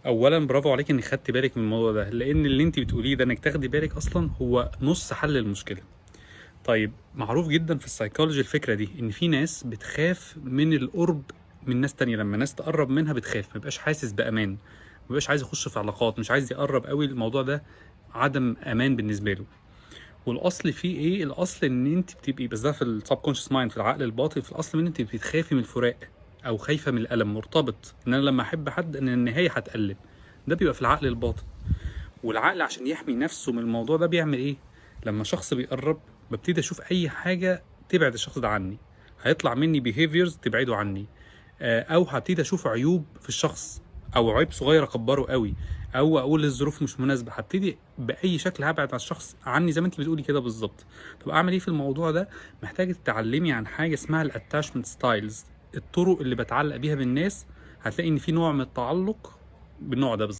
اولا برافو عليك انك خدت بالك من الموضوع ده، لان اللي انت بتقوليه ده انك تاخدي بالك اصلا هو نص حل المشكله. طيب معروف جدا في السايكولوجي الفكره دي، ان في ناس بتخاف من القرب من ناس تانية، لما ناس تقرب منها بتخاف، ما بيبقاش حاسس بامان، ما بيبقاش عايز يخش في علاقات، مش عايز يقرب قوي، الموضوع ده عدم امان بالنسبه له. والاصل فيه ايه؟ الاصل ان انت بتبقي، بس ده في السب كونشس مايند، في العقل الباطن، في الاصل ان انت بتخافي من الفراق او خايفه من الالم، مرتبط ان انا لما احب حد ان النهايه هتقلب. ده بيبقى في العقل الباطن. والعقل عشان يحمي نفسه من الموضوع ده بيعمل ايه؟ لما شخص بيقرب ببتدي اشوف اي حاجه تبعد الشخص ده عني، هيطلع مني behaviors تبعده عني، او هبتدي اشوف عيوب في الشخص، او عيب صغير اكبره قوي، او اقول الظروف مش مناسبه، هبتدي باي شكل هبعد عن الشخص عني زي ما انت بتقولي كده بالظبط. طب اعمل ايه في الموضوع ده؟ محتاج تتعلمي عن حاجه اسمها الاتاشمنت ستايلز، الطرق اللي بتعلق بيها بالناس. هتلاقي ان في نوع من التعلق بالنوع ده بالظبط.